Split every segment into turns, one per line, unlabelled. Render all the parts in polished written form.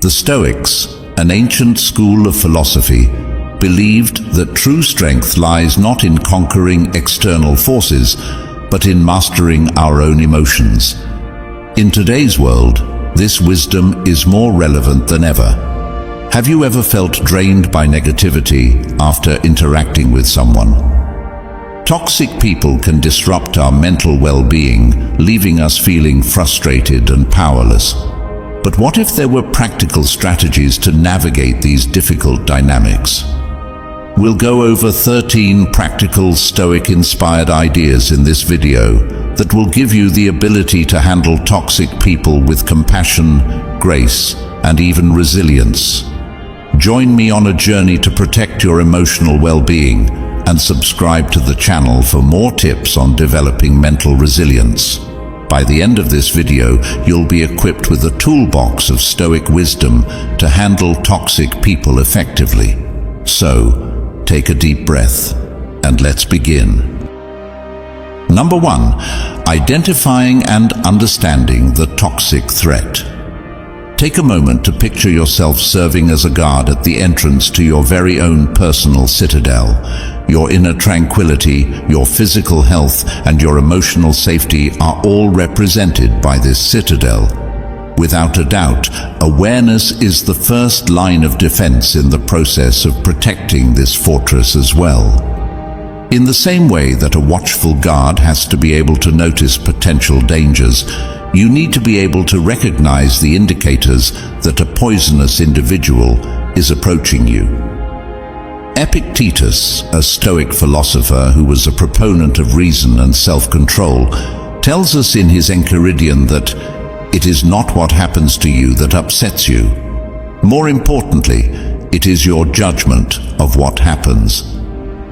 The Stoics, an ancient school of philosophy, believed that true strength lies not in conquering external forces, but in mastering our own emotions. In today's world, this wisdom is more relevant than ever. Have you ever felt drained by negativity after interacting with someone? Toxic people can disrupt our mental well-being, leaving us feeling frustrated and powerless. But what if there were practical strategies to navigate these difficult dynamics? We'll go over 13 practical Stoic-inspired ideas in this video that will give you the ability to handle toxic people with compassion, grace, and even resilience. Join me on a journey to protect your emotional well-being and subscribe to the channel for more tips on developing mental resilience. By the end of this video, you'll be equipped with a toolbox of Stoic wisdom to handle toxic people effectively. So, take a deep breath, and let's begin. Number 1. Identifying and understanding the toxic threat. Take a moment to picture yourself serving as a guard at the entrance to your very own personal citadel. Your inner tranquility, your physical health, and your emotional safety are all represented by this citadel. Without a doubt, awareness is the first line of defense in the process of protecting this fortress as well. In the same way that a watchful guard has to be able to notice potential dangers, you need to be able to recognize the indicators that a poisonous individual is approaching you. Epictetus, a Stoic philosopher who was a proponent of reason and self-control, tells us in his Enchiridion that it is not what happens to you that upsets you. More importantly, it is your judgment of what happens.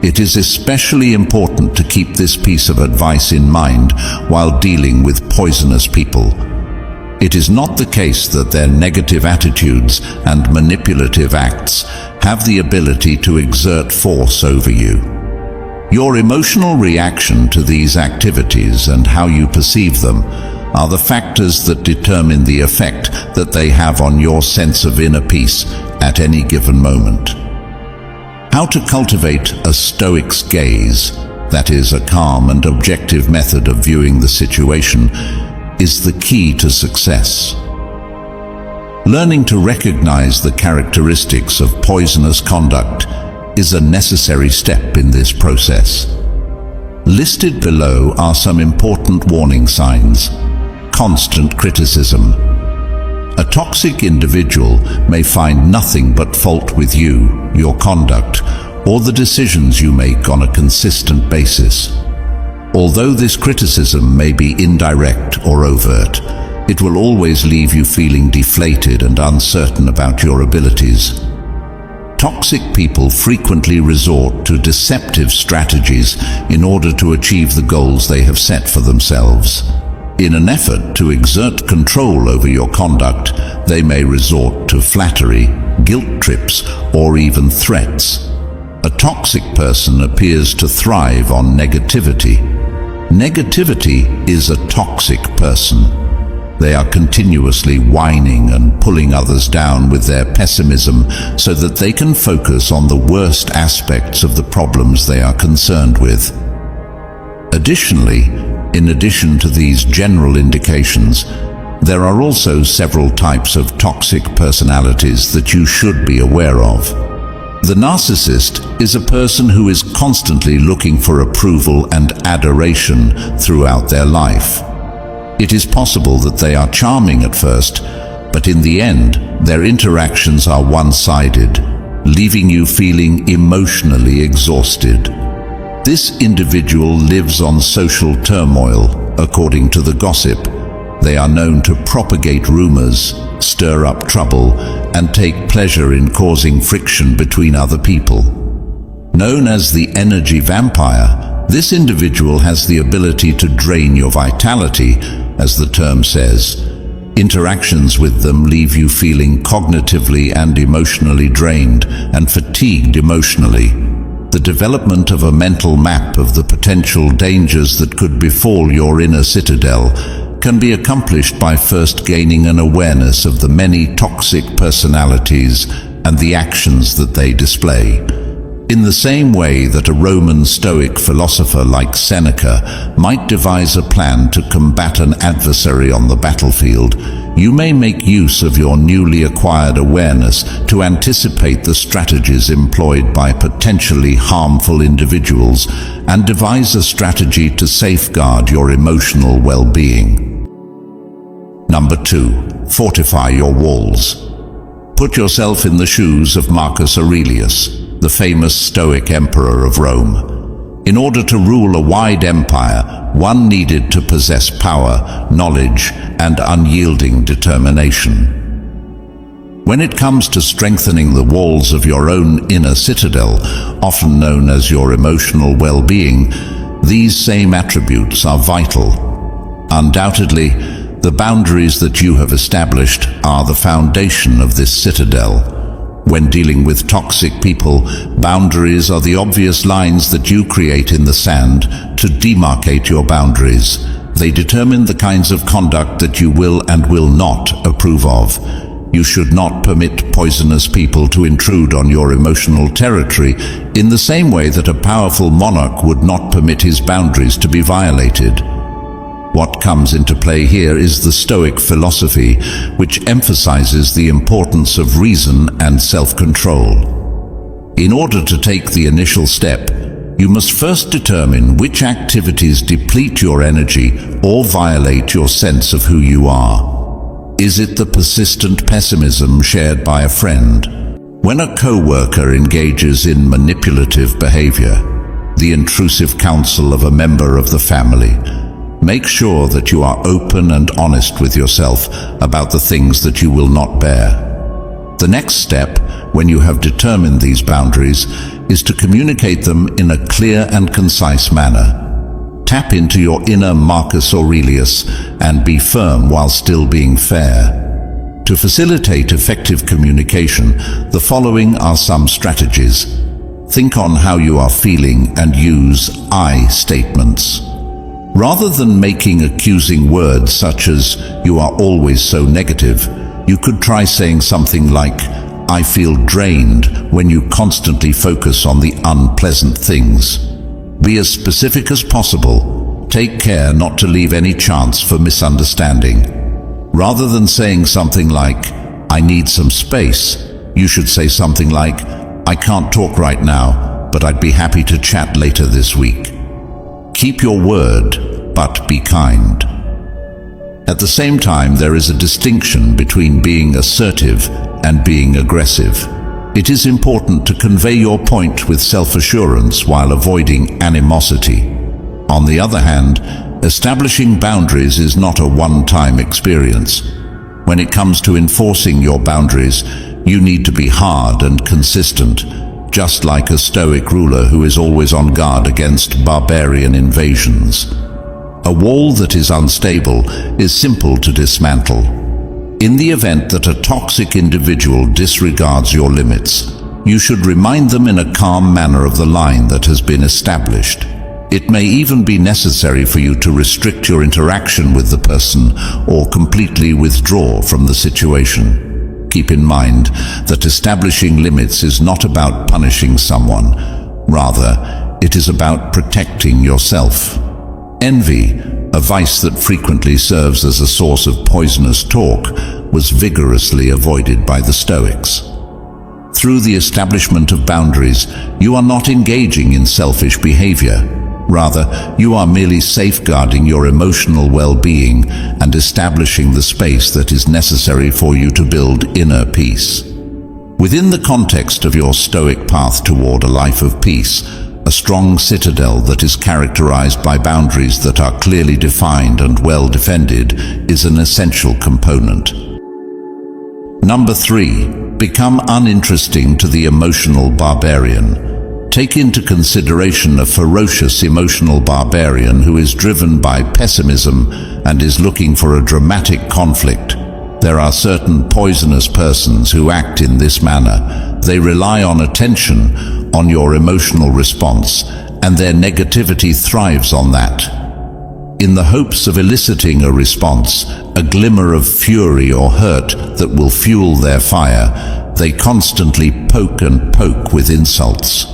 It is especially important to keep this piece of advice in mind while dealing with poisonous people. It is not the case that their negative attitudes and manipulative acts have the ability to exert force over you. Your emotional reaction to these activities and how you perceive them are the factors that determine the effect that they have on your sense of inner peace at any given moment. How to cultivate a Stoic's gaze, that is, a calm and objective method of viewing the situation, is the key to success. Learning to recognize the characteristics of poisonous conduct is a necessary step in this process. Listed below are some important warning signs. Constant criticism. A toxic individual may find nothing but fault with you, your conduct, or the decisions you make on a consistent basis. Although this criticism may be indirect or overt, it will always leave you feeling deflated and uncertain about your abilities. Toxic people frequently resort to deceptive strategies in order to achieve the goals they have set for themselves. In an effort to exert control over your conduct, they may resort to flattery, guilt trips, or even threats. A toxic person appears to thrive on negativity. Negativity is a toxic person. They are continuously whining and pulling others down with their pessimism so that they can focus on the worst aspects of the problems they are concerned with. Additionally, in addition to these general indications, there are also several types of toxic personalities that you should be aware of. The narcissist is a person who is constantly looking for approval and adoration throughout their life. It is possible that they are charming at first, but in the end, their interactions are one-sided, leaving you feeling emotionally exhausted. This individual lives on social turmoil, according to the gossip. They are known to propagate rumors, stir up trouble, and take pleasure in causing friction between other people. Known as the energy vampire, this individual has the ability to drain your vitality, as the term says. Interactions with them leave you feeling cognitively and emotionally drained and fatigued emotionally. The development of a mental map of the potential dangers that could befall your inner citadel can be accomplished by first gaining an awareness of the many toxic personalities and the actions that they display. In the same way that a Roman Stoic philosopher like Seneca might devise a plan to combat an adversary on the battlefield, you may make use of your newly acquired awareness to anticipate the strategies employed by potentially harmful individuals and devise a strategy to safeguard your emotional well-being. Number 2. Fortify your walls. Put yourself in the shoes of Marcus Aurelius, the famous Stoic emperor of Rome. In order to rule a wide empire, one needed to possess power, knowledge, and unyielding determination. When it comes to strengthening the walls of your own inner citadel, often known as your emotional well-being, these same attributes are vital. Undoubtedly, the boundaries that you have established are the foundation of this citadel. When dealing with toxic people, boundaries are the obvious lines that you create in the sand to demarcate your boundaries. They determine the kinds of conduct that you will and will not approve of. You should not permit poisonous people to intrude on your emotional territory in the same way that a powerful monarch would not permit his boundaries to be violated. What comes into play here is the Stoic philosophy, which emphasizes the importance of reason and self-control. In order to take the initial step, you must first determine which activities deplete your energy or violate your sense of who you are. Is it the persistent pessimism shared by a friend? When a co-worker engages in manipulative behavior, the intrusive counsel of a member of the family, make sure that you are open and honest with yourself about the things that you will not bear. The next step, when you have determined these boundaries, is to communicate them in a clear and concise manner. Tap into your inner Marcus Aurelius and be firm while still being fair. To facilitate effective communication, the following are some strategies. Think on how you are feeling and use I statements. Rather than making accusing words such as, "You are always so negative," you could try saying something like, "I feel drained," when you constantly focus on the unpleasant things. Be as specific as possible. Take care not to leave any chance for misunderstanding. Rather than saying something like, "I need some space," you should say something like, "I can't talk right now, but I'd be happy to chat later this week." Keep your word, but be kind. At the same time, there is a distinction between being assertive and being aggressive. It is important to convey your point with self-assurance while avoiding animosity. On the other hand, establishing boundaries is not a one-time experience. When it comes to enforcing your boundaries, you need to be hard and consistent, just like a Stoic ruler who is always on guard against barbarian invasions. A wall that is unstable is simple to dismantle. In the event that a toxic individual disregards your limits, you should remind them in a calm manner of the line that has been established. It may even be necessary for you to restrict your interaction with the person or completely withdraw from the situation. Keep in mind that establishing limits is not about punishing someone. Rather, it is about protecting yourself. Envy, a vice that frequently serves as a source of poisonous talk, was vigorously avoided by the Stoics. Through the establishment of boundaries, you are not engaging in selfish behavior. Rather, you are merely safeguarding your emotional well-being and establishing the space that is necessary for you to build inner peace. Within the context of your Stoic path toward a life of peace, a strong citadel that is characterized by boundaries that are clearly defined and well defended is an essential component. Number 3. Become uninteresting to the emotional barbarian. Take into consideration a ferocious emotional barbarian who is driven by pessimism and is looking for a dramatic conflict. There are certain poisonous persons who act in this manner. They rely on attention, on your emotional response, and their negativity thrives on that. in the hopes of eliciting a response, a glimmer of fury or hurt that will fuel their fire, they constantly poke and poke with insults.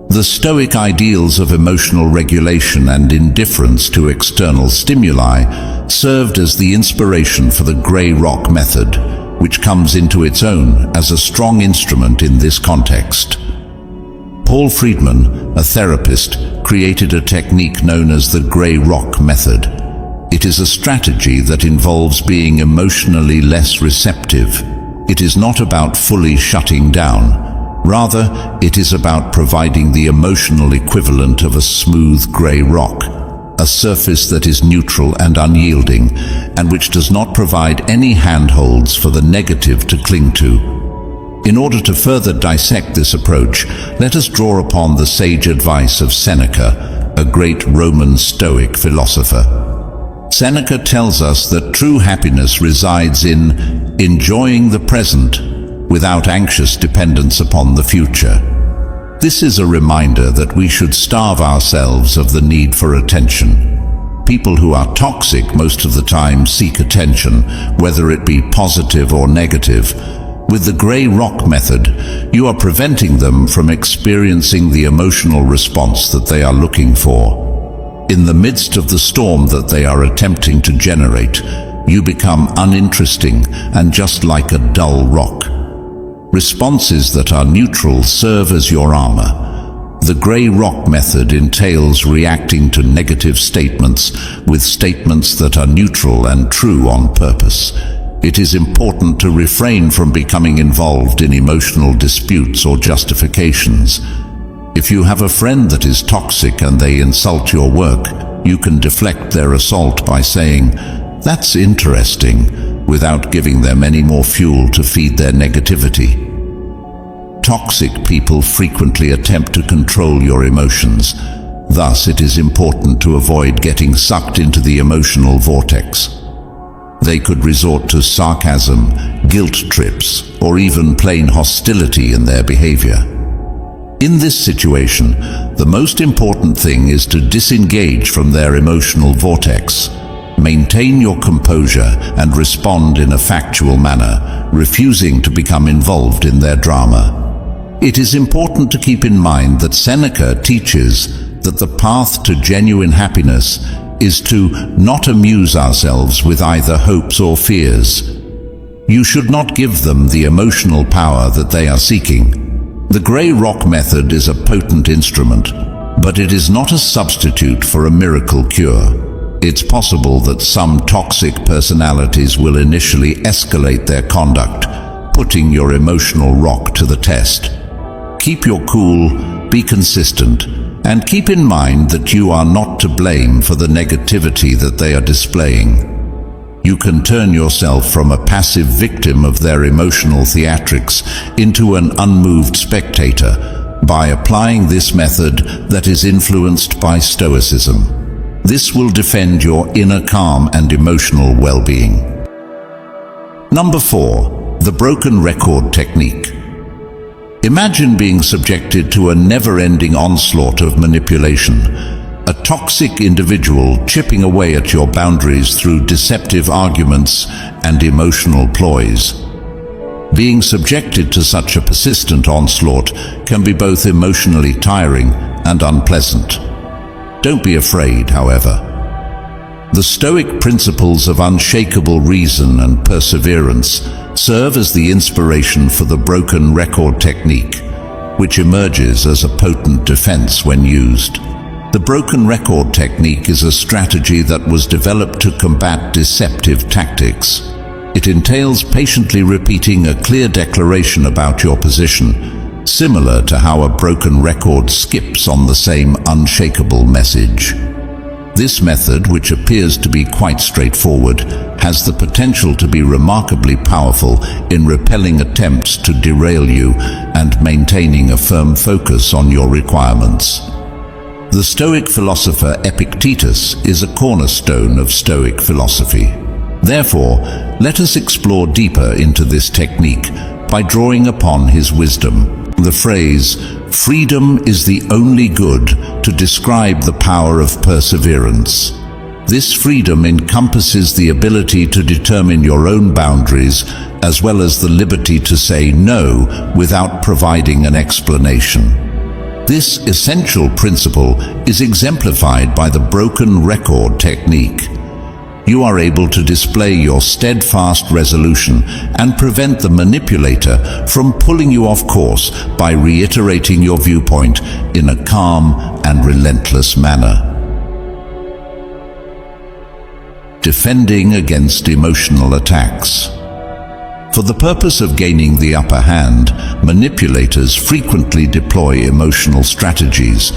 The Stoic ideals of emotional regulation and indifference to external stimuli served as the inspiration for the grey rock method, which comes into its own as a strong instrument in this context. Paul Friedman, a therapist, created a technique known as the grey rock method. It is a strategy that involves being emotionally less receptive. It is not about fully shutting down. Rather, it is about providing the emotional equivalent of a smooth grey rock, a surface that is neutral and unyielding, and which does not provide any handholds for the negative to cling to. In order to further dissect this approach, let us draw upon the sage advice of Seneca, a great Roman Stoic philosopher. Seneca tells us that true happiness resides in enjoying the present without anxious dependence upon the future. This is a reminder that we should starve ourselves of the need for attention. People who are toxic most of the time seek attention, whether it be positive or negative. With the grey rock method, you are preventing them from experiencing the emotional response that they are looking for. In the midst of the storm that they are attempting to generate, you become uninteresting and just like a dull rock. Responses that are neutral serve as your armor. The grey rock method entails reacting to negative statements with statements that are neutral and true on purpose. It is important to refrain from becoming involved in emotional disputes or justifications. If you have a friend that is toxic and they insult your work, you can deflect their assault by saying, "That's interesting," without giving them any more fuel to feed their negativity. Toxic people frequently attempt to control your emotions. Thus, it is important to avoid getting sucked into the emotional vortex. They could resort to sarcasm, guilt trips, or even plain hostility in their behavior. In this situation, the most important thing is to disengage from their emotional vortex. Maintain your composure and respond in a factual manner, refusing to become involved in their drama. It is important to keep in mind that Seneca teaches that the path to genuine happiness is to not amuse ourselves with either hopes or fears. You should not give them the emotional power that they are seeking. The grey rock method is a potent instrument, but it is not a substitute for a miracle cure. It's possible that some toxic personalities will initially escalate their conduct, putting your emotional rock to the test. Keep your cool, be consistent, and keep in mind that you are not to blame for the negativity that they are displaying. You can turn yourself from a passive victim of their emotional theatrics into an unmoved spectator by applying this method that is influenced by Stoicism. This will defend your inner calm and emotional well-being. Number 4. The broken record technique. Imagine being subjected to a never-ending onslaught of manipulation, a toxic individual chipping away at your boundaries through deceptive arguments and emotional ploys. Being subjected to such a persistent onslaught can be both emotionally tiring and unpleasant. Don't be afraid, however. The Stoic principles of unshakable reason and perseverance serve as the inspiration for the broken record technique, which emerges as a potent defense when used. The broken record technique is a strategy that was developed to combat deceptive tactics. It entails patiently repeating a clear declaration about your position, similar to how a broken record skips on the same unshakable message. This method, which appears to be quite straightforward, has the potential to be remarkably powerful in repelling attempts to derail you and maintaining a firm focus on your requirements. The Stoic philosopher Epictetus is a cornerstone of Stoic philosophy. Therefore, let us explore deeper into this technique by drawing upon his wisdom. The phrase, "freedom is the only good," to describe the power of perseverance. This freedom encompasses the ability to determine your own boundaries, as well as the liberty to say no without providing an explanation. This essential principle is exemplified by the broken record technique. You are able to display your steadfast resolution and prevent the manipulator from pulling you off course by reiterating your viewpoint in a calm and relentless manner. Defending against emotional attacks. For the purpose of gaining the upper hand, manipulators frequently deploy emotional strategies.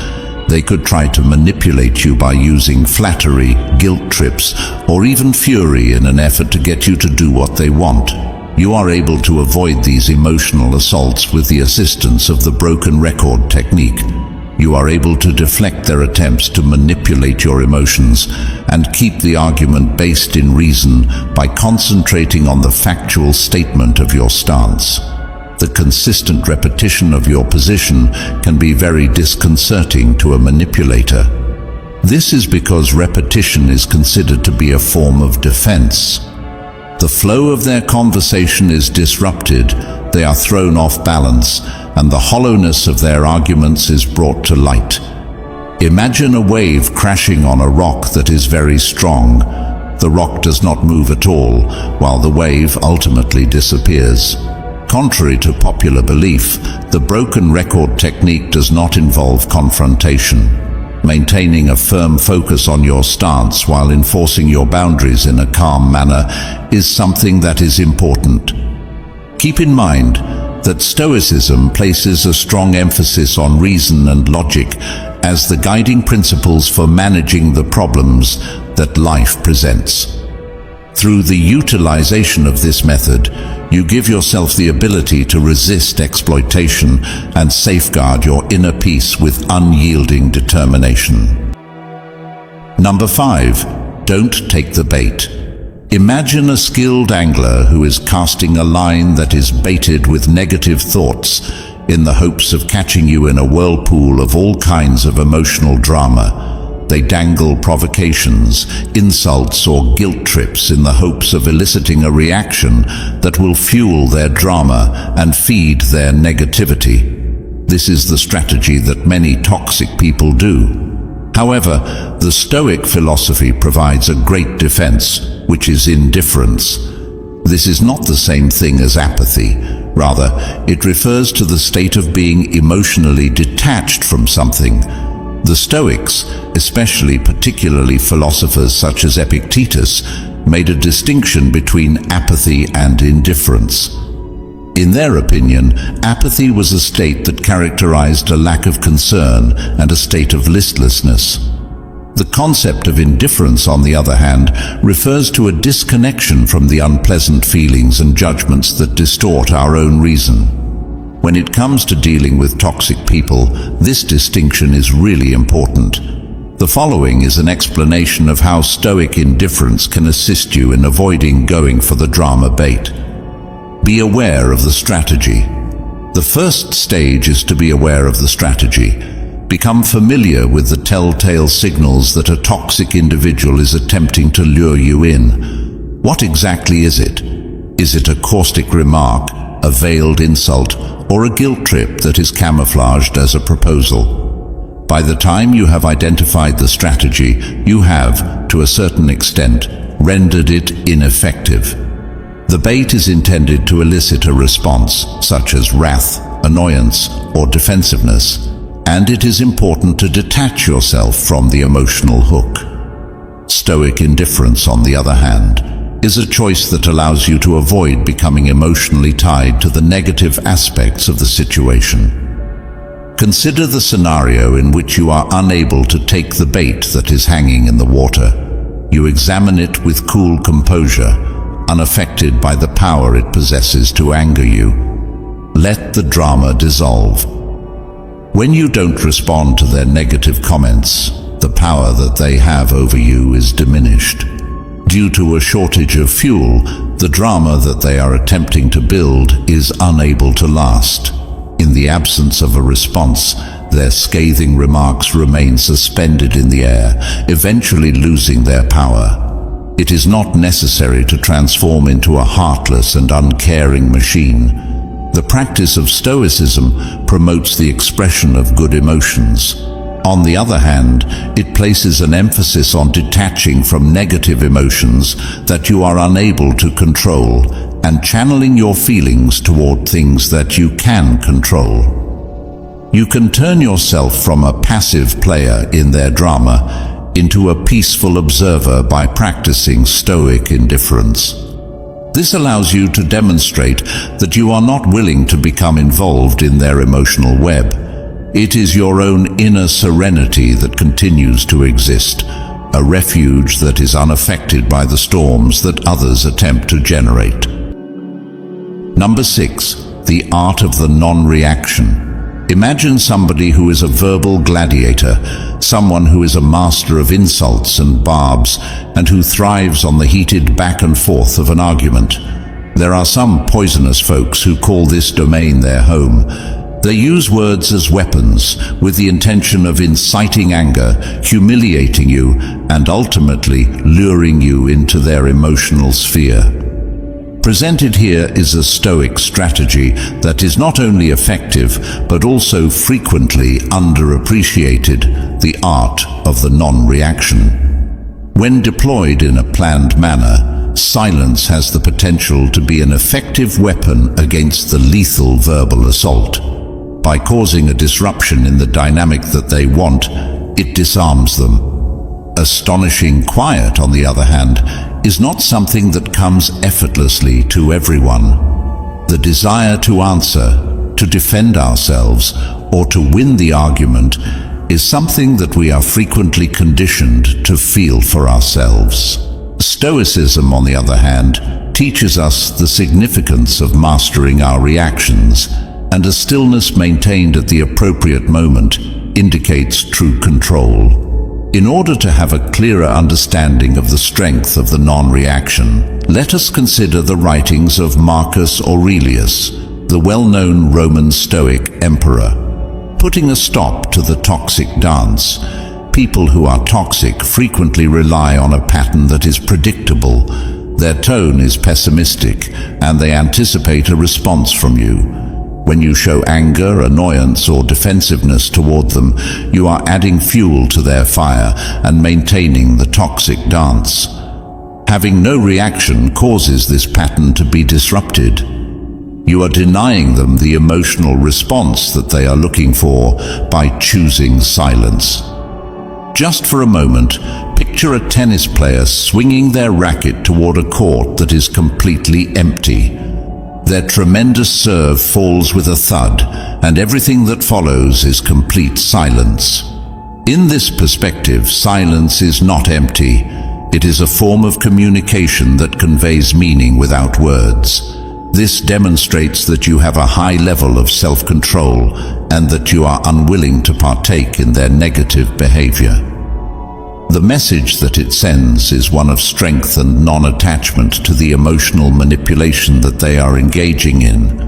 They could try to manipulate you by using flattery, guilt trips, or even fury in an effort to get you to do what they want. You are able to avoid these emotional assaults with the assistance of the broken record technique. You are able to deflect their attempts to manipulate your emotions and keep the argument based in reason by concentrating on the factual statement of your stance. The consistent repetition of your position can be very disconcerting to a manipulator. This is because repetition is considered to be a form of defense. The flow of their conversation is disrupted, they are thrown off balance, and the hollowness of their arguments is brought to light. Imagine a wave crashing on a rock that is very strong. The rock does not move at all, while the wave ultimately disappears. Contrary to popular belief, the broken record technique does not involve confrontation. Maintaining a firm focus on your stance while enforcing your boundaries in a calm manner is something that is important. Keep in mind that Stoicism places a strong emphasis on reason and logic as the guiding principles for managing the problems that life presents. Through the utilization of this method, you give yourself the ability to resist exploitation and safeguard your inner peace with unyielding determination. Number 5. Don't take the bait. Imagine a skilled angler who is casting a line that is baited with negative thoughts in the hopes of catching you in a whirlpool of all kinds of emotional drama. They dangle provocations, insults, or guilt trips in the hopes of eliciting a reaction that will fuel their drama and feed their negativity. This is the strategy that many toxic people do. However, the Stoic philosophy provides a great defense, which is indifference. This is not the same thing as apathy. Rather, it refers to the state of being emotionally detached from something. The Stoics, particularly philosophers such as Epictetus, made a distinction between apathy and indifference. In their opinion, apathy was a state that characterized a lack of concern and a state of listlessness. The concept of indifference, on the other hand, refers to a disconnection from the unpleasant feelings and judgments that distort our own reason. When it comes to dealing with toxic people, this distinction is really important. The following is an explanation of how Stoic indifference can assist you in avoiding going for the drama bait. Be aware of the strategy. The first stage is to be aware of the strategy. Become familiar with the telltale signals that a toxic individual is attempting to lure you in. What exactly is it? Is it a caustic remark, a veiled insult, or a guilt trip that is camouflaged as a proposal? By the time you have identified the strategy, you have, to a certain extent, rendered it ineffective. The bait is intended to elicit a response, such as wrath, annoyance, or defensiveness, and it is important to detach yourself from the emotional hook. Stoic indifference, on the other hand, is a choice that allows you to avoid becoming emotionally tied to the negative aspects of the situation. Consider the scenario in which you are unable to take the bait that is hanging in the water. You examine it with cool composure, unaffected by the power it possesses to anger you. Let the drama dissolve. When you don't respond to their negative comments, the power that they have over you is diminished. Due to a shortage of fuel, the drama that they are attempting to build is unable to last. In the absence of a response, Their scathing remarks remain suspended in the air, eventually losing their power. It is not necessary to transform into a heartless and uncaring machine. The practice of Stoicism promotes the expression of good emotions. On the other hand, it places an emphasis on detaching from negative emotions that you are unable to control and channeling your feelings toward things that you can control. You can turn yourself from a passive player in their drama into a peaceful observer by practicing Stoic indifference. This allows you to demonstrate that you are not willing to become involved in their emotional web. It is your own inner serenity that continues to exist, a refuge that is unaffected by the storms that others attempt to generate. Number 6. The art of the non-reaction. Imagine somebody who is a verbal gladiator, someone who is a master of insults and barbs, and who thrives on the heated back and forth of an argument. There are some poisonous folks who call this domain their home. They use words as weapons with the intention of inciting anger, humiliating you, and ultimately luring you into their emotional sphere. Presented here is a Stoic strategy that is not only effective, but also frequently underappreciated: the art of the non-reaction. When deployed in a planned manner, silence has the potential to be an effective weapon against the lethal verbal assault. By causing a disruption in the dynamic that they want, it disarms them. Astonishing quiet, on the other hand, is not something that comes effortlessly to everyone. The desire to answer, to defend ourselves, or to win the argument is something that we are frequently conditioned to feel for ourselves. Stoicism, on the other hand, teaches us the significance of mastering our reactions, and a stillness maintained at the appropriate moment indicates true control. In order to have a clearer understanding of the strength of the non-reaction, let us consider the writings of Marcus Aurelius, the well-known Roman Stoic emperor. Putting a stop to the toxic dance. People who are toxic frequently rely on a pattern that is predictable. Their tone is pessimistic, and they anticipate a response from you. When you show anger, annoyance, or defensiveness toward them, you are adding fuel to their fire and maintaining the toxic dance. Having no reaction causes this pattern to be disrupted. You are denying them the emotional response that they are looking for by choosing silence. Just for a moment, picture a tennis player swinging their racket toward a court that is completely empty. Their tremendous serve falls with a thud, and everything that follows is complete silence. In this perspective, silence is not empty. It is a form of communication that conveys meaning without words. This demonstrates that you have a high level of self-control and that you are unwilling to partake in their negative behavior. The message that it sends is one of strength and non-attachment to the emotional manipulation that they are engaging in.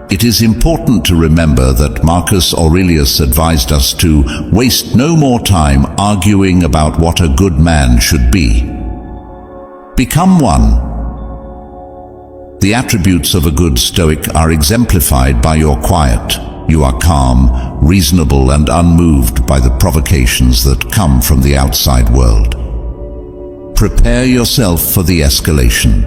It is important to remember that Marcus Aurelius advised us to waste no more time arguing about what a good man should be. Become one. The attributes of a good Stoic are exemplified by your quiet. You are calm, reasonable, and unmoved by the provocations that come from the outside world. Prepare yourself for the escalation.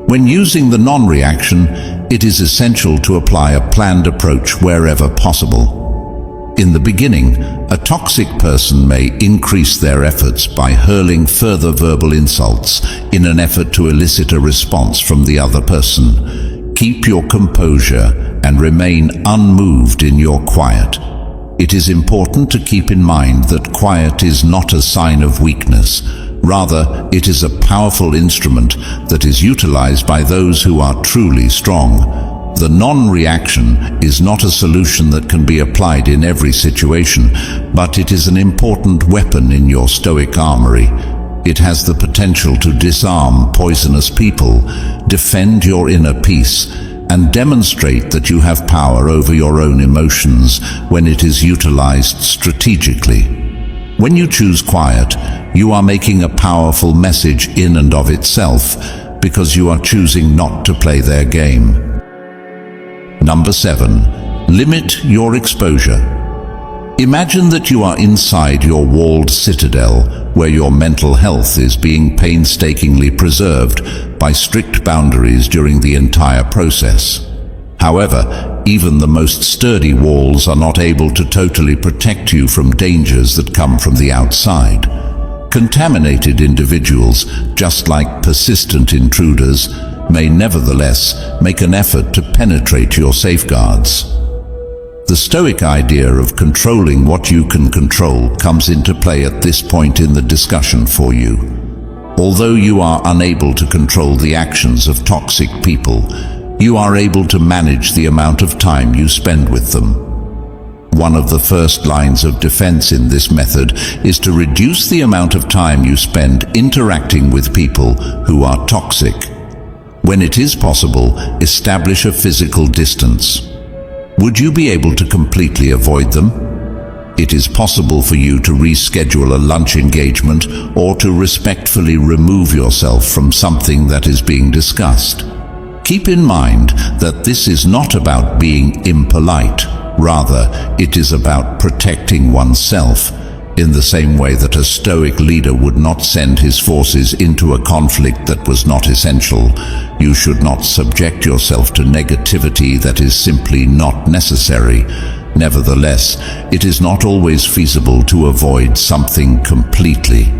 When using the non-reaction, it is essential to apply a planned approach wherever possible. In the beginning, a toxic person may increase their efforts by hurling further verbal insults in an effort to elicit a response from the other person. Keep your composure and remain unmoved in your quiet. It is important to keep in mind that quiet is not a sign of weakness. Rather, it is a powerful instrument that is utilized by those who are truly strong. The non-reaction is not a solution that can be applied in every situation, but it is an important weapon in your Stoic armory. It has the potential to disarm poisonous people, defend your inner peace, and demonstrate that you have power over your own emotions when it is utilized strategically. When you choose quiet, you are making a powerful message in and of itself, because you are choosing not to play their game. Number 7. Limit your exposure. Imagine that you are inside your walled citadel, where your mental health is being painstakingly preserved by strict boundaries during the entire process. However, even the most sturdy walls are not able to totally protect you from dangers that come from the outside. Contaminated individuals, just like persistent intruders, may nevertheless make an effort to penetrate your safeguards. The Stoic idea of controlling what you can control comes into play at this point in the discussion for you. Although you are unable to control the actions of toxic people, you are able to manage the amount of time you spend with them. One of the first lines of defense in this method is to reduce the amount of time you spend interacting with people who are toxic. When it is possible, establish a physical distance. Would you be able to completely avoid them? It is possible for you to reschedule a lunch engagement or to respectfully remove yourself from something that is being discussed. Keep in mind that this is not about being impolite. Rather, it is about protecting oneself. In the same way that a Stoic leader would not send his forces into a conflict that was not essential, you should not subject yourself to negativity that is simply not necessary. Nevertheless, it is not always feasible to avoid something completely.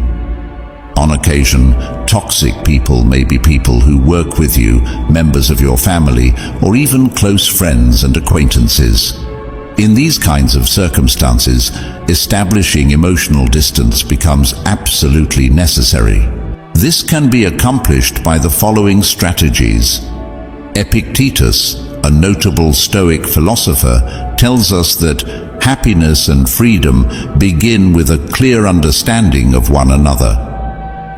On occasion, toxic people may be people who work with you, members of your family, or even close friends and acquaintances. In these kinds of circumstances, establishing emotional distance becomes absolutely necessary. This can be accomplished by the following strategies. Epictetus, a notable Stoic philosopher, tells us that happiness and freedom begin with a clear understanding of one another.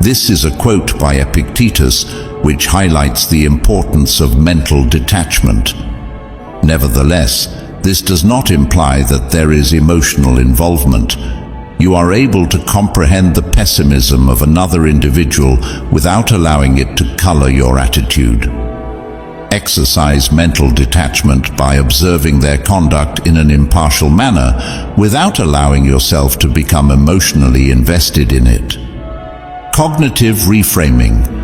This is a quote by Epictetus, which highlights the importance of mental detachment. Nevertheless, this does not imply that there is emotional involvement. You are able to comprehend the pessimism of another individual without allowing it to color your attitude. Exercise mental detachment by observing their conduct in an impartial manner without allowing yourself to become emotionally invested in it. Cognitive reframing.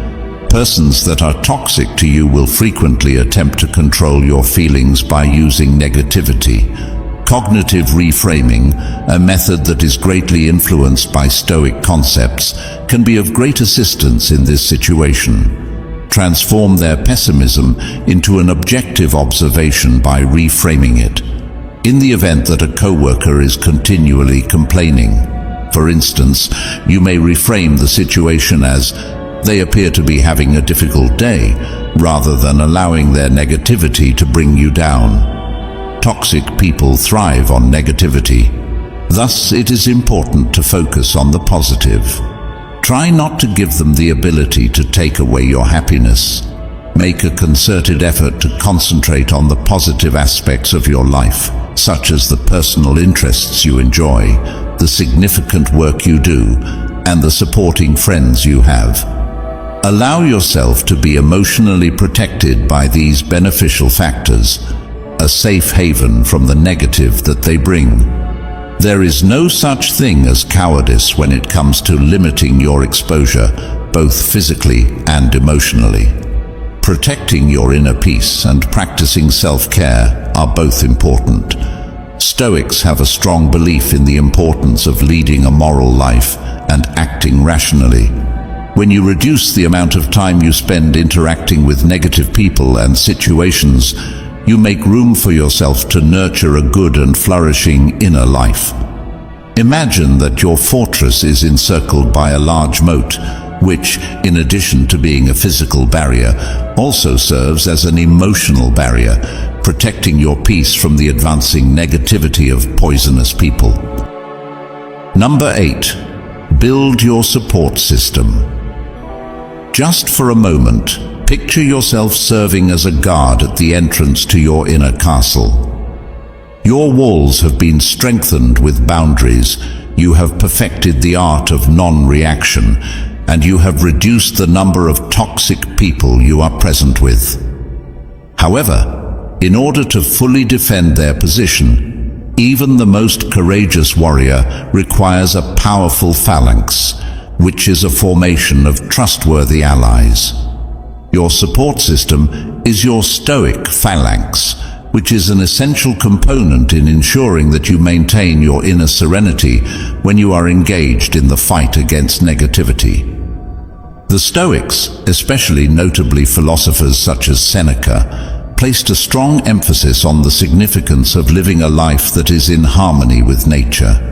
Persons that are toxic to you will frequently attempt to control your feelings by using negativity. Cognitive reframing, a method that is greatly influenced by Stoic concepts, can be of great assistance in this situation. Transform their pessimism into an objective observation by reframing it. In the event that a coworker is continually complaining, for instance, you may reframe the situation as, "They appear to be having a difficult day," rather than allowing their negativity to bring you down. Toxic people thrive on negativity. Thus, it is important to focus on the positive. Try not to give them the ability to take away your happiness. Make a concerted effort to concentrate on the positive aspects of your life, such as the personal interests you enjoy, the significant work you do, and the supporting friends you have. Allow yourself to be emotionally protected by these beneficial factors, a safe haven from the negative that they bring. There is no such thing as cowardice when it comes to limiting your exposure, both physically and emotionally. Protecting your inner peace and practicing self-care are both important. Stoics have a strong belief in the importance of leading a moral life and acting rationally. When you reduce the amount of time you spend interacting with negative people and situations, you make room for yourself to nurture a good and flourishing inner life. Imagine that your fortress is encircled by a large moat, which, in addition to being a physical barrier, also serves as an emotional barrier, protecting your peace from the advancing negativity of poisonous people. Number 8. Build your support system. Just for a moment, Picture yourself serving as a guard at the entrance to your inner castle. Your walls have been strengthened with boundaries, you have perfected the art of non-reaction, and you have reduced the number of toxic people you are present with. However, in order to fully defend their position, even the most courageous warrior requires a powerful phalanx, which is a formation of trustworthy allies. Your support system is your Stoic phalanx, which is an essential component in ensuring that you maintain your inner serenity when you are engaged in the fight against negativity. The Stoics, especially notably philosophers such as Seneca, placed a strong emphasis on the significance of living a life that is in harmony with nature.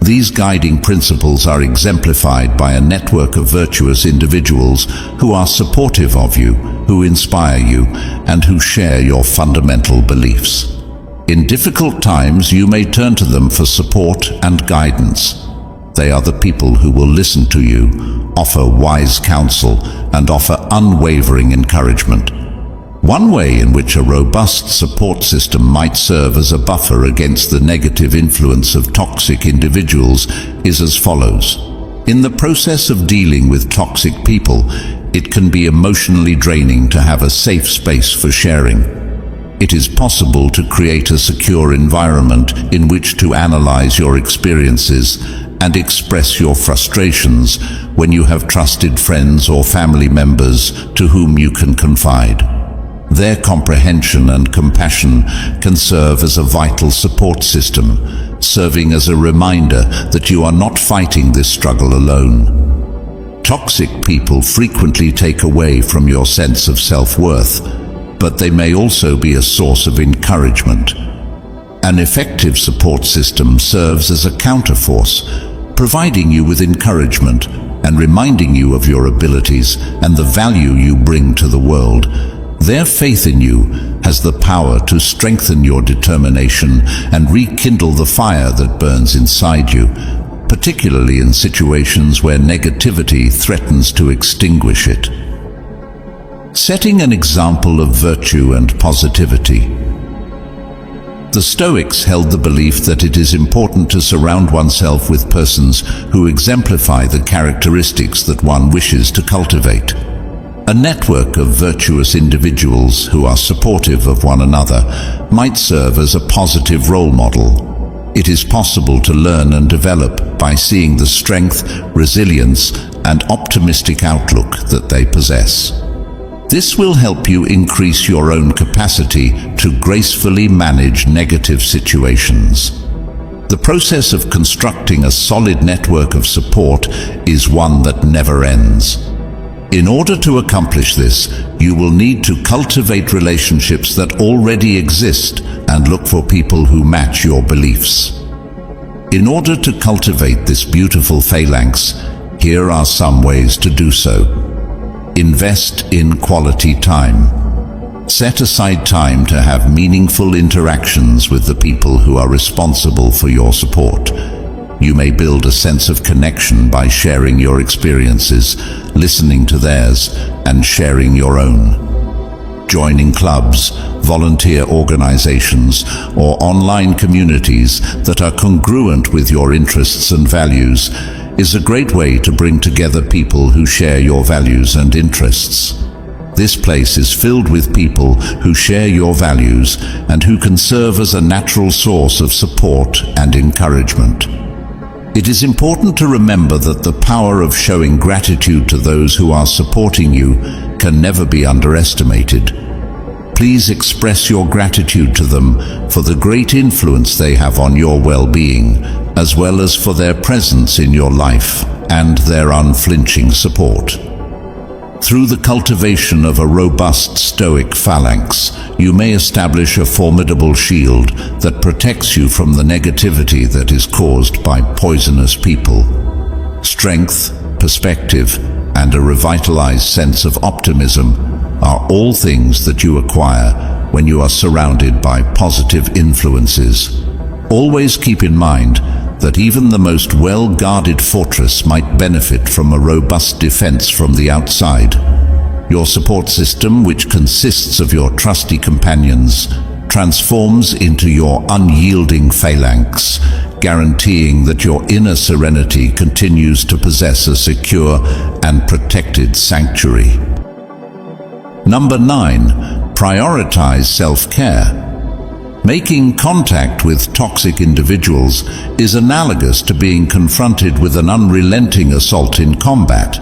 These guiding principles are exemplified by a network of virtuous individuals who are supportive of you, who inspire you, and who share your fundamental beliefs. In difficult times, you may turn to them for support and guidance. They are the people who will listen to you, offer wise counsel, and offer unwavering encouragement. One way in which a robust support system might serve as a buffer against the negative influence of toxic individuals is as follows. In the process of dealing with toxic people, it can be emotionally draining to have a safe space for sharing. It is possible to create a secure environment in which to analyze your experiences and express your frustrations when you have trusted friends or family members to whom you can confide. Their comprehension and compassion can serve as a vital support system, serving as a reminder that you are not fighting this struggle alone. Toxic people frequently take away from your sense of self-worth, but they may also be a source of encouragement. An effective support system serves as a counterforce, providing you with encouragement and reminding you of your abilities and the value you bring to the world. Their faith in you has the power to strengthen your determination and rekindle the fire that burns inside you, particularly in situations where negativity threatens to extinguish it. Setting an example of virtue and positivity. The Stoics held the belief that it is important to surround oneself with persons who exemplify the characteristics that one wishes to cultivate. A network of virtuous individuals who are supportive of one another might serve as a positive role model. It is possible to learn and develop by seeing the strength, resilience, and optimistic outlook that they possess. This will help you increase your own capacity to gracefully manage negative situations. The process of constructing a solid network of support is one that never ends. In order to accomplish this, you will need to cultivate relationships that already exist and look for people who match your beliefs. In order to cultivate this beautiful phalanx, here are some ways to do so. Invest in quality time. Set aside time to have meaningful interactions with the people who are responsible for your support. You may build a sense of connection by sharing your experiences, listening to theirs, and sharing your own. Joining clubs, volunteer organizations, or online communities that are congruent with your interests and values is a great way to bring together people who share your values and interests. This place is filled with people who share your values and who can serve as a natural source of support and encouragement. It is important to remember that the power of showing gratitude to those who are supporting you can never be underestimated. Please express your gratitude to them for the great influence they have on your well-being, as well as for their presence in your life and their unflinching support. Through the cultivation of a robust Stoic phalanx, you may establish a formidable shield that protects you from the negativity that is caused by poisonous people. Strength, perspective, and a revitalized sense of optimism are all things that you acquire when you are surrounded by positive influences. Always keep in mind that even the most well-guarded fortress might benefit from a robust defense from the outside. Your support system, which consists of your trusty companions, transforms into your unyielding phalanx, guaranteeing that your inner serenity continues to possess a secure and protected sanctuary. Number 9. Prioritize self-care. Making contact with toxic individuals is analogous to being confronted with an unrelenting assault in combat.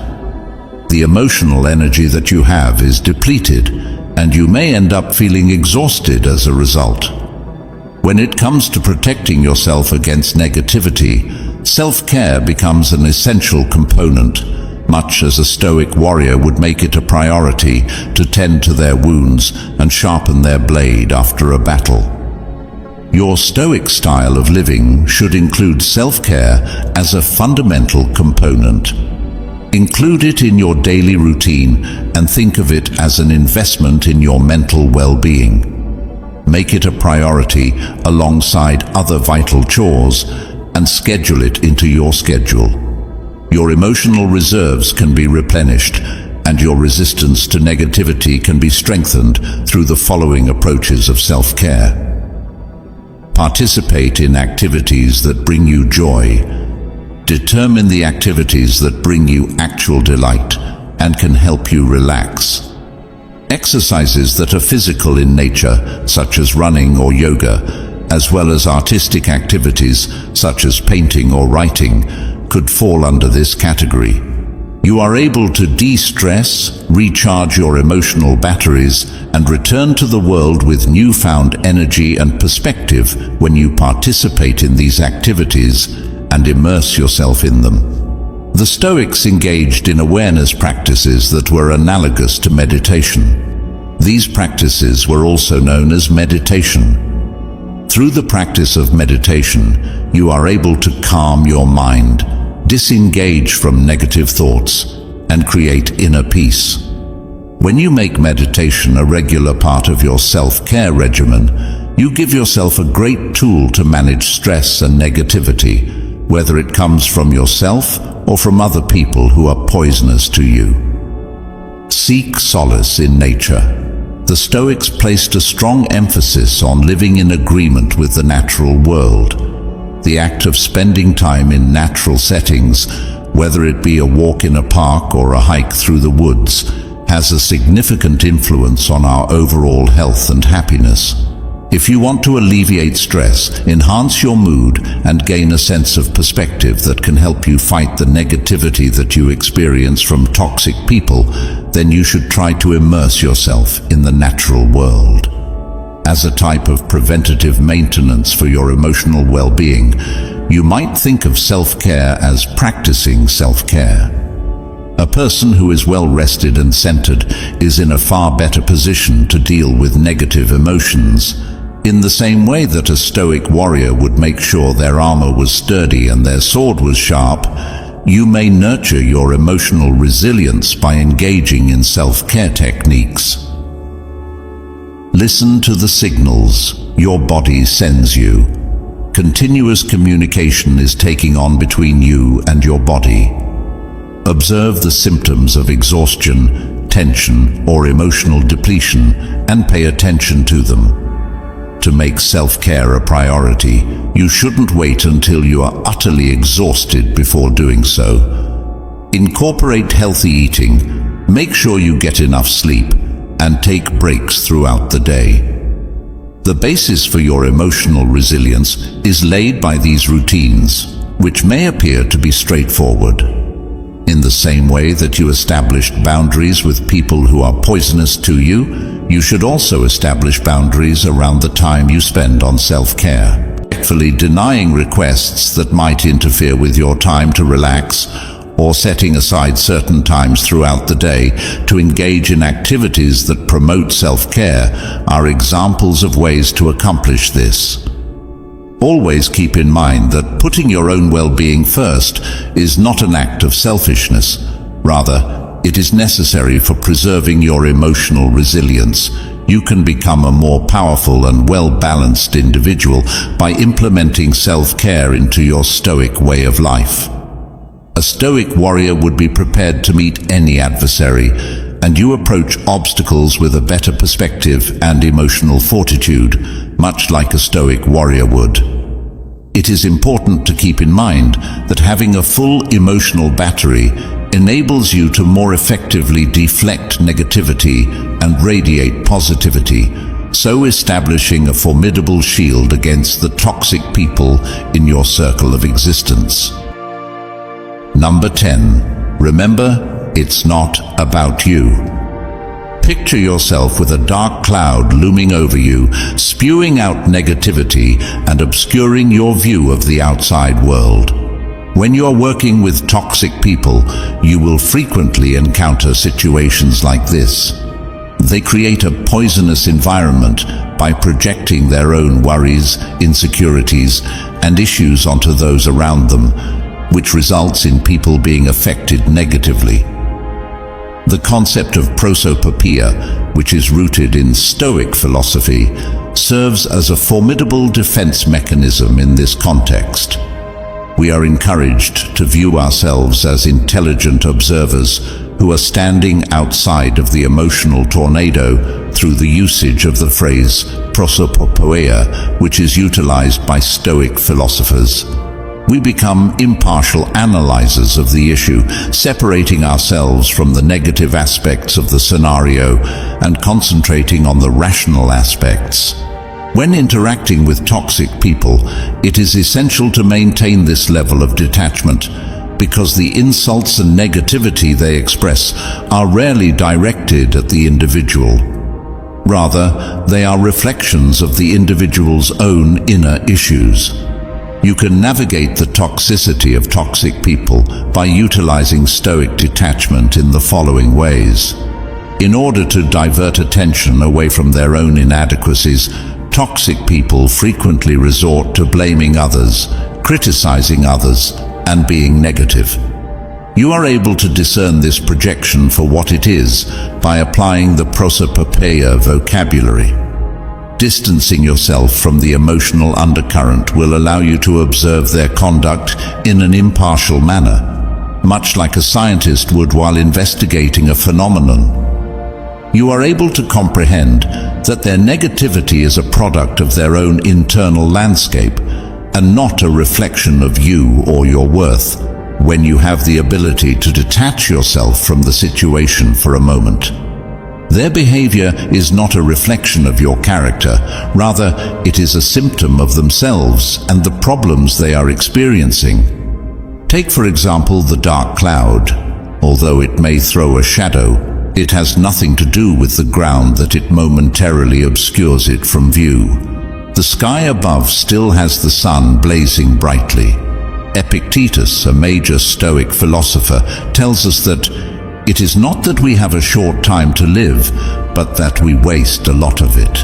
The emotional energy that you have is depleted, and you may end up feeling exhausted as a result. When it comes to protecting yourself against negativity, self-care becomes an essential component, much as a Stoic warrior would make it a priority to tend to their wounds and sharpen their blade after a battle. Your Stoic style of living should include self-care as a fundamental component. Include it in your daily routine and think of it as an investment in your mental well-being. Make it a priority alongside other vital chores and schedule it into your schedule. Your emotional reserves can be replenished, and your resistance to negativity can be strengthened through the following approaches of self-care. Participate in activities that bring you joy. Determine the activities that bring you actual delight and can help you relax. Exercises that are physical in nature, such as running or yoga, as well as artistic activities such as painting or writing, could fall under this category. You are able to de-stress, recharge your emotional batteries, and return to the world with newfound energy and perspective when you participate in these activities and immerse yourself in them. The Stoics engaged in awareness practices that were analogous to meditation. These practices were also known as meditation. Through the practice of meditation, you are able to calm your mind, disengage from negative thoughts, and create inner peace. When you make meditation a regular part of your self-care regimen, you give yourself a great tool to manage stress and negativity, whether it comes from yourself or from other people who are poisonous to you. Seek solace in nature. The Stoics placed a strong emphasis on living in agreement with the natural world. The act of spending time in natural settings, whether it be a walk in a park or a hike through the woods, has a significant influence on our overall health and happiness. If you want to alleviate stress, enhance your mood, and gain a sense of perspective that can help you fight the negativity that you experience from toxic people, then you should try to immerse yourself in the natural world. As a type of preventative maintenance for your emotional well-being, you might think of self-care as practicing self-care. A person who is well-rested and centered is in a far better position to deal with negative emotions. In the same way that a Stoic warrior would make sure their armor was sturdy and their sword was sharp, you may nurture your emotional resilience by engaging in self-care techniques. Listen to the signals your body sends you. Continuous communication is taking on between you and your body. Observe the symptoms of exhaustion, tension, or emotional depletion and pay attention to them. To make self-care a priority, you shouldn't wait until you are utterly exhausted before doing so. Incorporate healthy eating, make sure you get enough sleep, and take breaks throughout the day. The basis for your emotional resilience is laid by these routines, which may appear to be straightforward. In the same way that you established boundaries with people who are poisonous to you, you should also establish boundaries around the time you spend on self-care. Respectfully denying requests that might interfere with your time to relax, or setting aside certain times throughout the day to engage in activities that promote self-care are examples of ways to accomplish this. Always keep in mind that putting your own well-being first is not an act of selfishness. Rather, it is necessary for preserving your emotional resilience. You can become a more powerful and well-balanced individual by implementing self-care into your Stoic way of life. A Stoic warrior would be prepared to meet any adversary, and you approach obstacles with a better perspective and emotional fortitude, much like a Stoic warrior would. It is important to keep in mind that having a full emotional battery enables you to more effectively deflect negativity and radiate positivity, so establishing a formidable shield against the toxic people in your circle of existence. Number 10. Remember, it's not about you. Picture yourself with a dark cloud looming over you, spewing out negativity and obscuring your view of the outside world. When you're working with toxic people, you will frequently encounter situations like this. They create a poisonous environment by projecting their own worries, insecurities, and issues onto those around them, which results in people being affected negatively. The concept of prosopopoeia, which is rooted in Stoic philosophy, serves as a formidable defense mechanism in this context. We are encouraged to view ourselves as intelligent observers who are standing outside of the emotional tornado through the usage of the phrase prosopopoeia, which is utilized by Stoic philosophers. We become impartial analyzers of the issue, separating ourselves from the negative aspects of the scenario and concentrating on the rational aspects. When interacting with toxic people, it is essential to maintain this level of detachment, because the insults and negativity they express are rarely directed at the individual. Rather, they are reflections of the individual's own inner issues. You can navigate the toxicity of toxic people by utilizing Stoic detachment in the following ways. In order to divert attention away from their own inadequacies, toxic people frequently resort to blaming others, criticizing others, and being negative. You are able to discern this projection for what it is by applying the prosopopoeia vocabulary. Distancing yourself from the emotional undercurrent will allow you to observe their conduct in an impartial manner, much like a scientist would while investigating a phenomenon. You are able to comprehend that their negativity is a product of their own internal landscape and not a reflection of you or your worth, when you have the ability to detach yourself from the situation for a moment. Their behavior is not a reflection of your character, rather it is a symptom of themselves and the problems they are experiencing. Take for example the dark cloud. Although it may throw a shadow, it has nothing to do with the ground that it momentarily obscures it from view. The sky above still has the sun blazing brightly. Epictetus, a major Stoic philosopher, tells us that it is not that we have a short time to live, but that we waste a lot of it.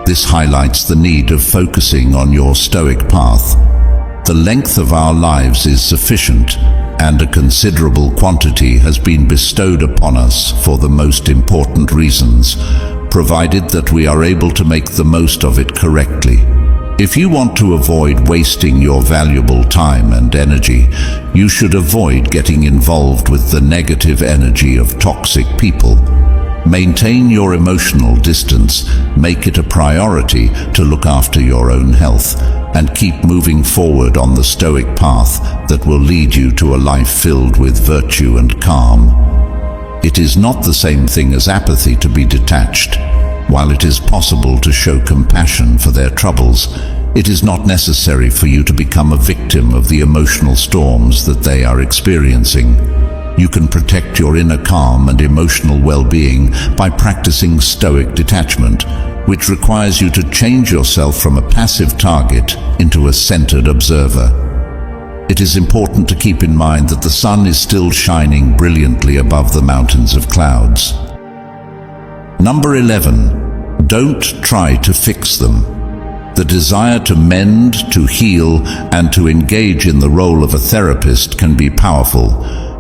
This highlights the need of focusing on your Stoic path. The length of our lives is sufficient, and a considerable quantity has been bestowed upon us for the most important reasons, provided that we are able to make the most of it correctly. If you want to avoid wasting your valuable time and energy, you should avoid getting involved with the negative energy of toxic people. Maintain your emotional distance, make it a priority to look after your own health, and keep moving forward on the Stoic path that will lead you to a life filled with virtue and calm. It is not the same thing as apathy to be detached. While it is possible to show compassion for their troubles, it is not necessary for you to become a victim of the emotional storms that they are experiencing. You can protect your inner calm and emotional well-being by practicing Stoic detachment, which requires you to change yourself from a passive target into a centered observer. It is important to keep in mind that the sun is still shining brilliantly above the mountains of clouds. Number 11. Don't try to fix them. The desire to mend, to heal, and to engage in the role of a therapist can be powerful,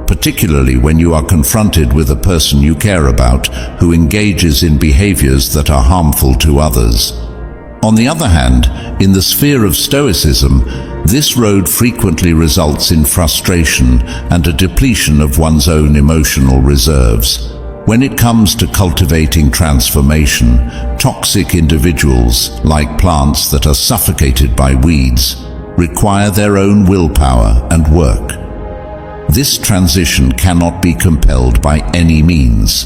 particularly when you are confronted with a person you care about who engages in behaviors that are harmful to others. On the other hand, in the sphere of Stoicism, this road frequently results in frustration and a depletion of one's own emotional reserves. When it comes to cultivating transformation, toxic individuals, like plants that are suffocated by weeds, require their own willpower and work. This transition cannot be compelled by any means.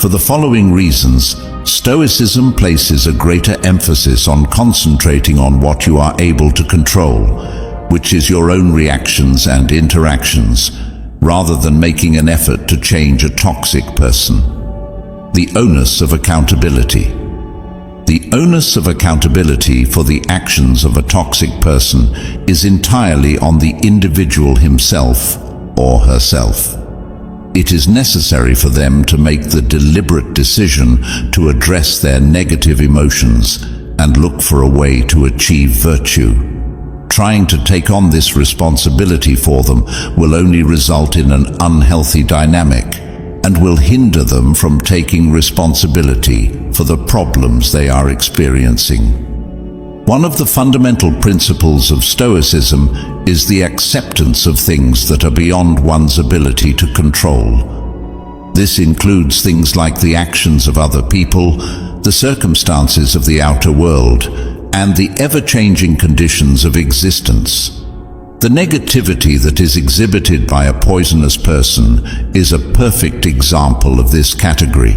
For the following reasons, Stoicism places a greater emphasis on concentrating on what you are able to control, which is your own reactions and interactions, rather than making an effort to change a toxic person. The onus of accountability. The onus of accountability for the actions of a toxic person is entirely on the individual himself or herself. It is necessary for them to make the deliberate decision to address their negative emotions and look for a way to achieve virtue. Trying to take on this responsibility for them will only result in an unhealthy dynamic and will hinder them from taking responsibility for the problems they are experiencing. One of the fundamental principles of Stoicism is the acceptance of things that are beyond one's ability to control. This includes things like the actions of other people, the circumstances of the outer world, and the ever-changing conditions of existence. The negativity that is exhibited by a poisonous person is a perfect example of this category.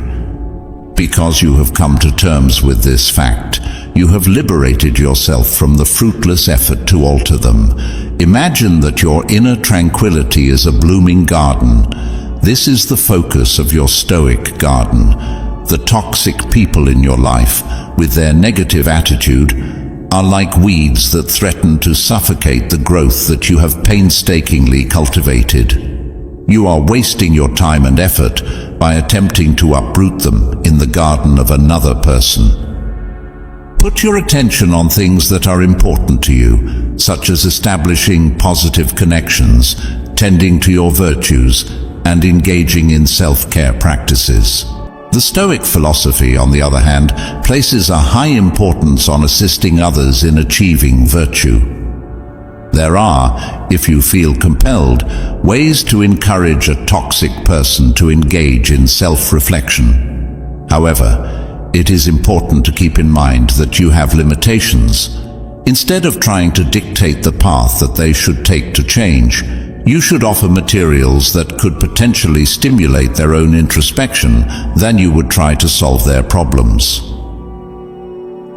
Because you have come to terms with this fact, you have liberated yourself from the fruitless effort to alter them. Imagine that your inner tranquility is a blooming garden. This is the focus of your Stoic garden. The toxic people in your life, with their negative attitude, are like weeds that threaten to suffocate the growth that you have painstakingly cultivated. You are wasting your time and effort by attempting to uproot them in the garden of another person. Put your attention on things that are important to you, such as establishing positive connections, tending to your virtues, and engaging in self-care practices. The Stoic philosophy, on the other hand, places a high importance on assisting others in achieving virtue. There are, if you feel compelled, ways to encourage a toxic person to engage in self-reflection. However, it is important to keep in mind that you have limitations. Instead of trying to dictate the path that they should take to change, you should offer materials that could potentially stimulate their own introspection than you would try to solve their problems.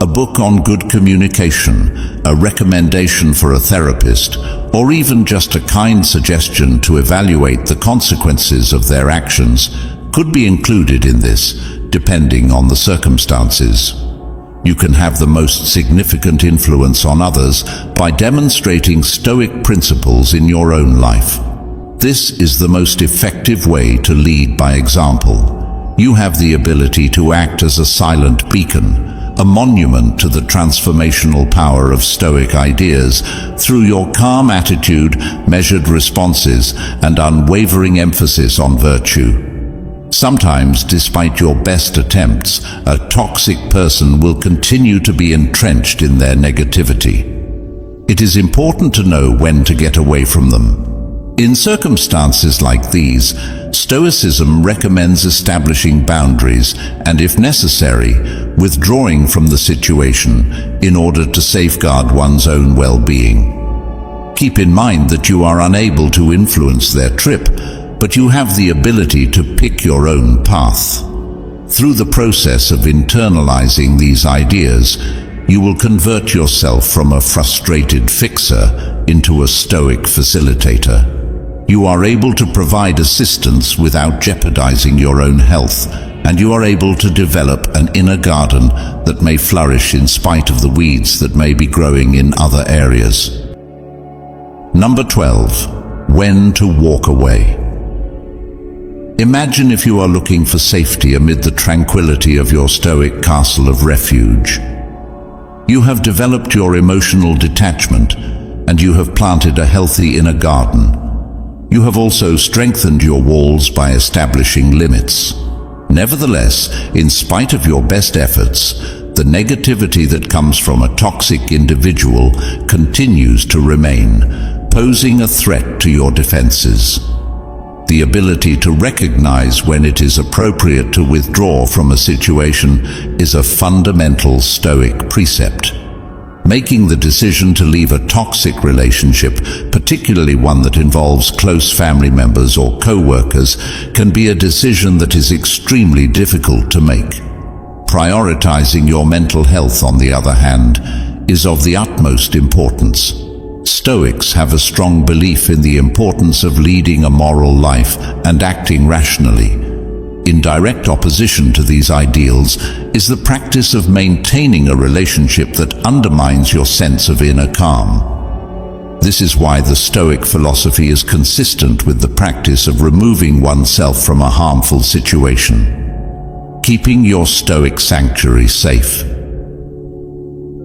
A book on good communication, a recommendation for a therapist, or even just a kind suggestion to evaluate the consequences of their actions could be included in this, depending on the circumstances. You can have the most significant influence on others by demonstrating Stoic principles in your own life. This is the most effective way to lead by example. You have the ability to act as a silent beacon, a monument to the transformational power of Stoic ideas through your calm attitude, measured responses, and unwavering emphasis on virtue. Sometimes, despite your best attempts, a toxic person will continue to be entrenched in their negativity. It is important to know when to get away from them. In circumstances like these, Stoicism recommends establishing boundaries and, if necessary, withdrawing from the situation in order to safeguard one's own well-being. Keep in mind that you are unable to influence their trip, but you have the ability to pick your own path. Through the process of internalizing these ideas, you will convert yourself from a frustrated fixer into a Stoic facilitator. You are able to provide assistance without jeopardizing your own health, and you are able to develop an inner garden that may flourish in spite of the weeds that may be growing in other areas. Number 12. When to walk away. Imagine if you are looking for safety amid the tranquility of your Stoic castle of refuge. You have developed your emotional detachment, and you have planted a healthy inner garden. You have also strengthened your walls by establishing limits. Nevertheless, in spite of your best efforts, the negativity that comes from a toxic individual continues to remain, posing a threat to your defenses. The ability to recognize when it is appropriate to withdraw from a situation is a fundamental Stoic precept. Making the decision to leave a toxic relationship, particularly one that involves close family members or co-workers, can be a decision that is extremely difficult to make. Prioritizing your mental health, on the other hand, is of the utmost importance. Stoics have a strong belief in the importance of leading a moral life and acting rationally. In direct opposition to these ideals is the practice of maintaining a relationship that undermines your sense of inner calm. This is why the Stoic philosophy is consistent with the practice of removing oneself from a harmful situation. Keeping your Stoic sanctuary safe.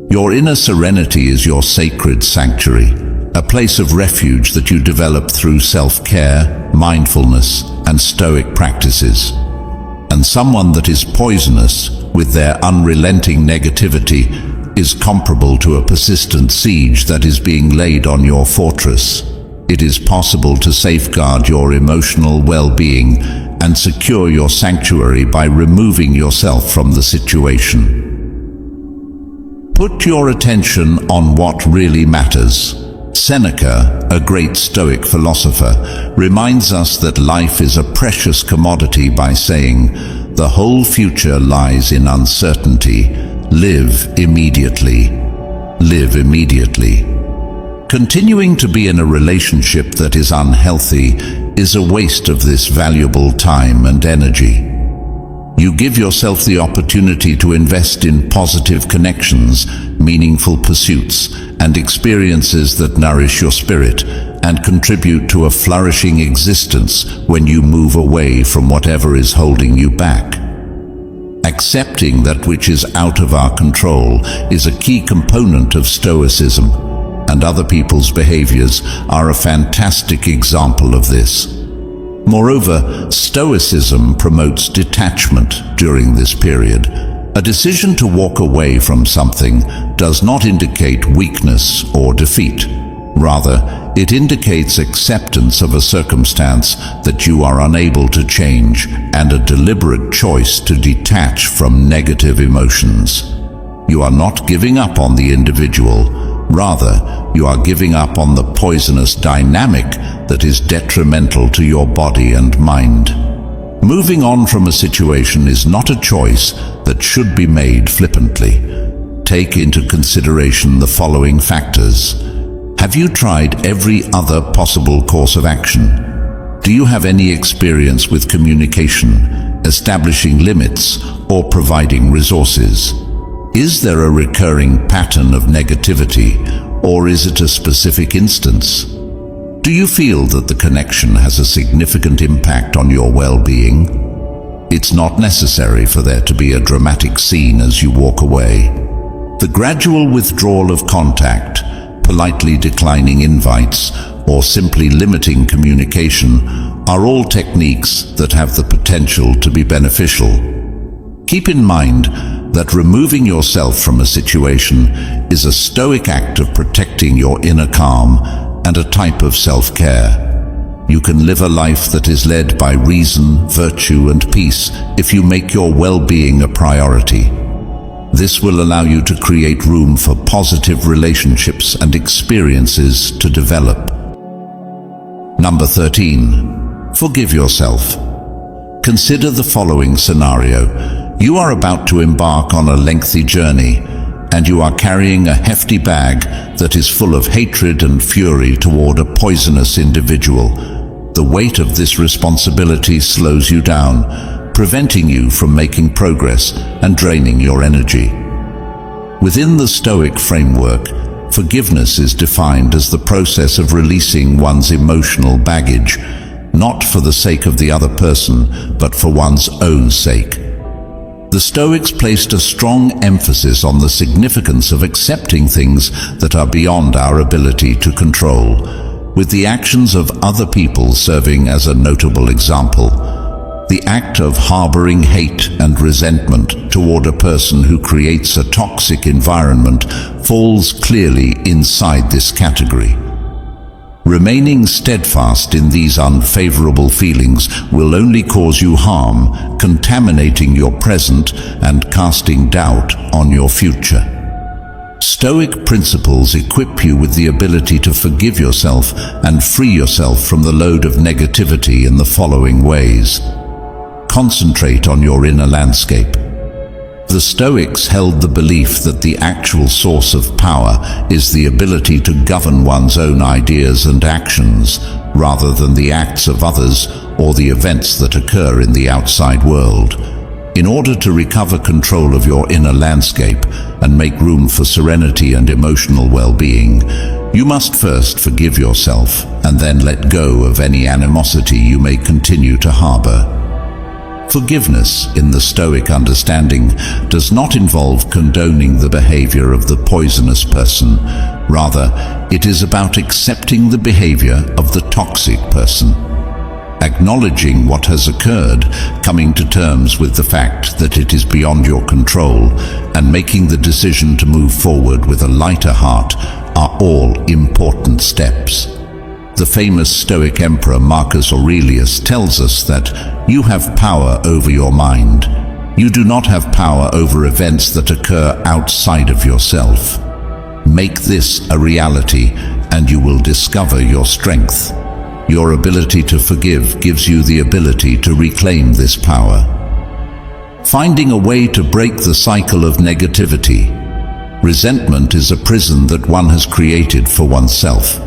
Your inner serenity is your sacred sanctuary, a place of refuge that you develop through self-care, mindfulness, and Stoic practices. And someone that is poisonous, with their unrelenting negativity, is comparable to a persistent siege that is being laid on your fortress. It is possible to safeguard your emotional well-being and secure your sanctuary by removing yourself from the situation. Put your attention on what really matters. Seneca, a great Stoic philosopher, reminds us that life is a precious commodity by saying, "The whole future lies in uncertainty. Live immediately. Live immediately." Continuing to be in a relationship that is unhealthy is a waste of this valuable time and energy. You give yourself the opportunity to invest in positive connections, meaningful pursuits, and experiences that nourish your spirit and contribute to a flourishing existence when you move away from whatever is holding you back. Accepting that which is out of our control is a key component of Stoicism, and other people's behaviors are a fantastic example of this. Moreover, Stoicism promotes detachment during this period. A decision to walk away from something does not indicate weakness or defeat. Rather, it indicates acceptance of a circumstance that you are unable to change and a deliberate choice to detach from negative emotions. You are not giving up on the individual. Rather, you are giving up on the poisonous dynamic that is detrimental to your body and mind. Moving on from a situation is not a choice that should be made flippantly. Take into consideration the following factors. Have you tried every other possible course of action? Do you have any experience with communication, establishing limits, or providing resources? Is there a recurring pattern of negativity, or is it a specific instance? Do you feel that the connection has a significant impact on your well-being? It's not necessary for there to be a dramatic scene as you walk away. The gradual withdrawal of contact, politely declining invites, or simply limiting communication are all techniques that have the potential to be beneficial. Keep in mind that removing yourself from a situation is a Stoic act of protecting your inner calm and a type of self-care. You can live a life that is led by reason, virtue, and peace if you make your well-being a priority. This will allow you to create room for positive relationships and experiences to develop. Number 13. Forgive yourself. Consider the following scenario. You are about to embark on a lengthy journey, and you are carrying a hefty bag that is full of hatred and fury toward a poisonous individual. The weight of this responsibility slows you down, preventing you from making progress and draining your energy. Within the Stoic framework, forgiveness is defined as the process of releasing one's emotional baggage, not for the sake of the other person, but for one's own sake. The Stoics placed a strong emphasis on the significance of accepting things that are beyond our ability to control, with the actions of other people serving as a notable example. The act of harboring hate and resentment toward a person who creates a toxic environment falls clearly inside this category. Remaining steadfast in these unfavorable feelings will only cause you harm, contaminating your present and casting doubt on your future. Stoic principles equip you with the ability to forgive yourself and free yourself from the load of negativity in the following ways. Concentrate on your inner landscape. The Stoics held the belief that the actual source of power is the ability to govern one's own ideas and actions, rather than the acts of others or the events that occur in the outside world. In order to recover control of your inner landscape and make room for serenity and emotional well-being, you must first forgive yourself and then let go of any animosity you may continue to harbor. Forgiveness, in the Stoic understanding, does not involve condoning the behavior of the poisonous person. Rather, it is about accepting the behavior of the toxic person. Acknowledging what has occurred, coming to terms with the fact that it is beyond your control, and making the decision to move forward with a lighter heart are all important steps. The famous Stoic emperor Marcus Aurelius tells us that you have power over your mind. You do not have power over events that occur outside of yourself. Make this a reality, and you will discover your strength. Your ability to forgive gives you the ability to reclaim this power. Finding a way to break the cycle of negativity. Resentment is a prison that one has created for oneself.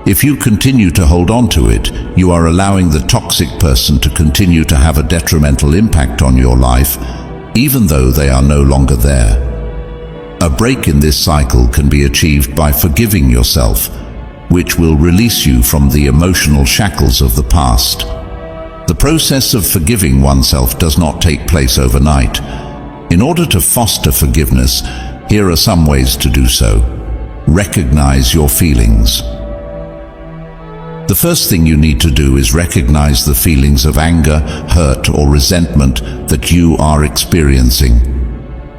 If you continue to hold on to it, you are allowing the toxic person to continue to have a detrimental impact on your life, even though they are no longer there. A break in this cycle can be achieved by forgiving yourself, which will release you from the emotional shackles of the past. The process of forgiving oneself does not take place overnight. In order to foster forgiveness, here are some ways to do so. Recognize your feelings. The first thing you need to do is recognize the feelings of anger, hurt, or resentment that you are experiencing.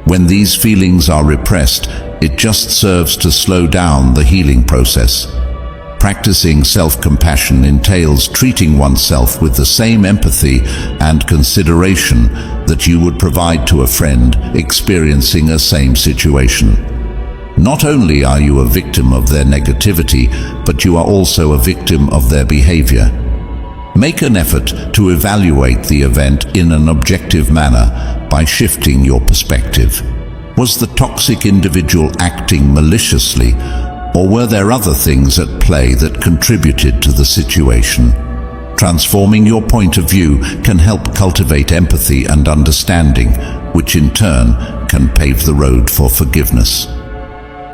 When these feelings are repressed, it just serves to slow down the healing process. Practicing self-compassion entails treating oneself with the same empathy and consideration that you would provide to a friend experiencing a same situation. Not only are you a victim of their negativity, but you are also a victim of their behavior. Make an effort to evaluate the event in an objective manner by shifting your perspective. Was the toxic individual acting maliciously, or were there other things at play that contributed to the situation? Transforming your point of view can help cultivate empathy and understanding, which in turn can pave the road for forgiveness.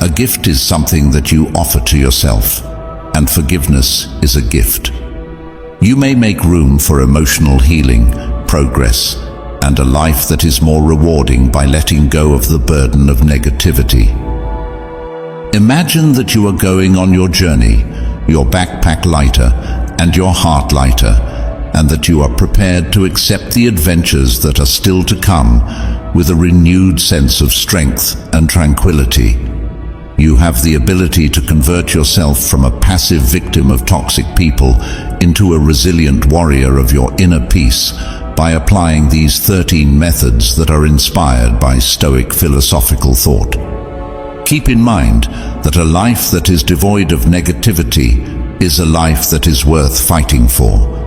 A gift is something that you offer to yourself, and forgiveness is a gift. You may make room for emotional healing, progress, and a life that is more rewarding by letting go of the burden of negativity. Imagine that you are going on your journey, your backpack lighter and your heart lighter, and that you are prepared to accept the adventures that are still to come with a renewed sense of strength and tranquility. You have the ability to convert yourself from a passive victim of toxic people into a resilient warrior of your inner peace by applying these 13 methods that are inspired by Stoic philosophical thought. Keep in mind that a life that is devoid of negativity is a life that is worth fighting for.